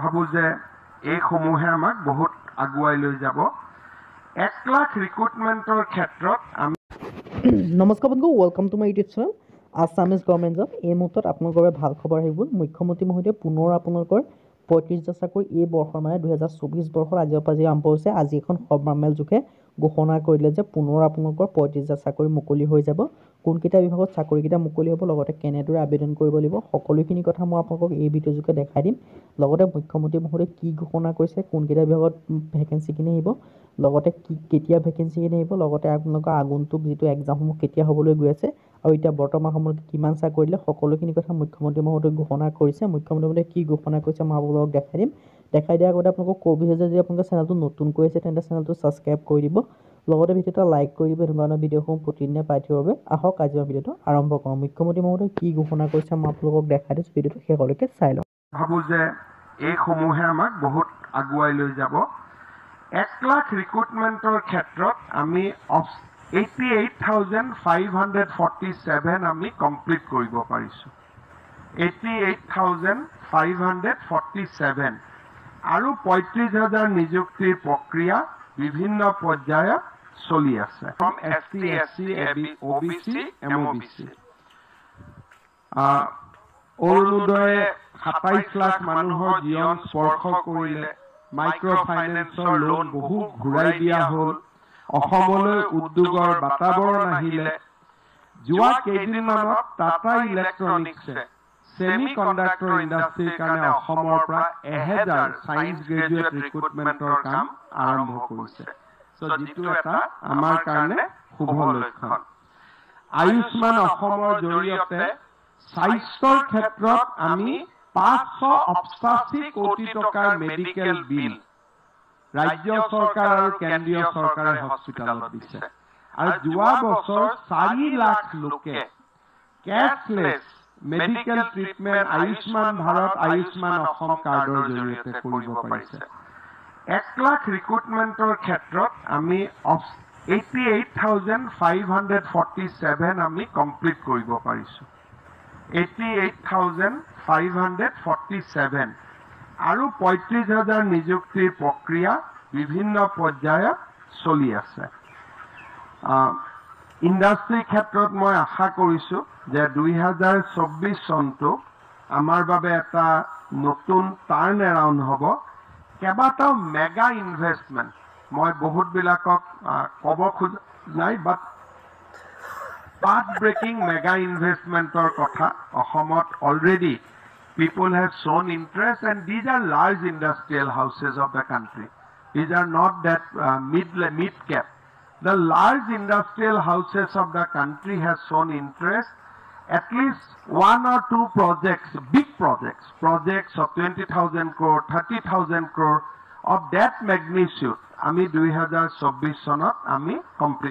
ভাবো যে এই সমূহে আমাক বহুত আগুৱাই লৈ যাব 1 লাখ ৰিক্ৰুটমেন্টৰ ক্ষেত্ৰত আমি নমস্কাৰ বন্ধু welcome to my YouTube channel Assamese government job এই মুহূৰ্তত আপোনালোকৰ বাবে ভাল খবৰ আহিব মুখ্যমন্ত্ৰী মহোদয়ে পুনৰ আপোনালোকৰ 35টা চাকৰি এই বৰ্ষৰ মানে 2024 বৰ্ষৰ আজিৰ পৰা আৰম্ভ হৈছে আজি এখন সৰ্বসাধাৰণ যোগে ঘোষণা কৰিলে যে পুনৰ আপোনালোকৰ 35টা চাকৰি মুকলি হৈ যাব কোনকেইটা বিভাগত চাকৰিকেইটা মুকলি হ'ব লগতে কেনেদৰে আবেদন কৰিব লাগিব সকলোখিনি কথা মই আপোনালোকক এই ভিডিঅ' যোগে দেখাই দিম লগতে মুখ্যমন্ত্ৰী মহোদয়ে কি ঘোষণা কৰিছে কোনকেইটা বিভাগত ভেকেন্সি কিনে আহিব লগতে কেতিয়া ভেকেন্সি কিনে আহিব লগতে আপোনালোকৰ আগন্তুক যিটো এক্সামসমূহ কেতিয়া হ'বলৈ গৈ আছে আৰু এতিয়া বৰ্তমান সময়ত কিমান চাকৰি দিলে সকলোখিনি কথা মুখ্যমন্ত্ৰী মহোদয়ে ঘোষণা কৰিছে মুখ্যমন্ত্ৰী মহোদয়ে কি ঘোষণা কৰিছে মই আপোনালোকক দেখাই দিম দেখাই দিয়াৰ আগতে আপোনালোকক ক'বিছে যে আপোনালোকৰ চেনেলটো নতুনকৈ আছে তেন্তে চেনেলটো ছাবস্ক্ৰাইব কৰি দিব লগতে ভিডিঅ'টো লাইক কৰি দিব এনেকুৱা ধৰণৰ ভিডিঅ'সমূহ প্ৰতিদিনে পাই থাকিবৰ বাবে আহক আজিৰ ভিডিঅ'টো আৰম্ভ কৰোঁ মুখ্যমন্ত্ৰী মহোদয়ে কি ঘোষণা কৰিছে মই আপোনালোকক দেখাই দিছোঁ ভিডিঅ'টো শেষলৈকে চাই লওক ভাবো যে এই সমূহে আমাক বহুত আগুৱাই লৈ যাব 1 লাখ ৰিক্ৰুটমেন্টৰ ক্ষেত্ৰত আমি 88,547 আমি কমপ্লিট কৰিব পাৰিছো 88,547 আৰু 35,000 নিযুক্তিৰ প্ৰক্ৰিয়া বিভিন্ন পৰ্যায়ত চলি আছে from ST, SC, OBC, MOBC অৰুণোদয়ে 27 lakh মানুহৰ জীৱন স্পৰ্শ কৰিলে মাইক্ৰ ফাইনেন্সৰ লোন বহু ঘূৰাই দিয়া হ'ল অসমলৈ উদ্যোগৰ বাতাবৰণ আহিলে যোৱা কেইদিনমানত টাটা ইলেক্ট্ৰনিক্সে সেমি কণ্ডাক্টৰ ইণ্ডাষ্ট্ৰীৰ কাৰণে অসমৰ পৰা 1000 সায়েন্স গ্ৰেজুৱেট ৰিক্ৰুটমেন্টৰ কাম আৰম্ভ কৰিছে সো যিটো এটা আমাৰ কাৰণে শুভ লক্ষণ আয়ুষ্মান অসমৰ জৰিয়তে স্বাস্থ্যৰ ক্ষেত্ৰত আমি 588 কোটি টকাৰ মেডিকেল বিল ৰাজ্য চৰকাৰ আৰু কেন্দ্ৰীয় চৰকাৰে হস্পিটালত দিছে আৰু যোৱা বছৰ 4 লাখ লোকে কেশলেস মেডিকেল ট্ৰিটমেন্ট আয়ুষ্মান ভাৰত আয়ুষ্মান অসম কাৰ্ডৰ জৰিয়তে কৰিব পাৰিছে 1 লাখ ৰিক্ৰুটমেন্টৰ ক্ষেত্ৰত আমি 88,547 আমি কমপ্লিট কৰিব পাৰিছো 88,547 আৰু 35,000 নিযুক্তিৰ প্ৰক্ৰিয়া বিভিন্ন পৰ্যায়ত চলি আছে ইণ্ডাষ্ট্ৰী ক্ষেত্ৰত মই আশা কৰিছো যে 2024 চনটো আমাৰ বাবে এটা নতুন টাৰ্ন এৰাউণ্ড হ'ব কেইবাটাও মেগা ইনভেষ্টমেন্ট মই বহুত বিলাকক ক'ব খোজা নাই বাট path breaking mega investmentor kotha ahomot already people have shown interest and these are large industrial houses of the country these are not that mid cap the large industrial houses of the country has shown interest at least 1 or 2 projects big projects of 20,000 crore 30,000 crore of that magnitude ami 2024 sonot ami complete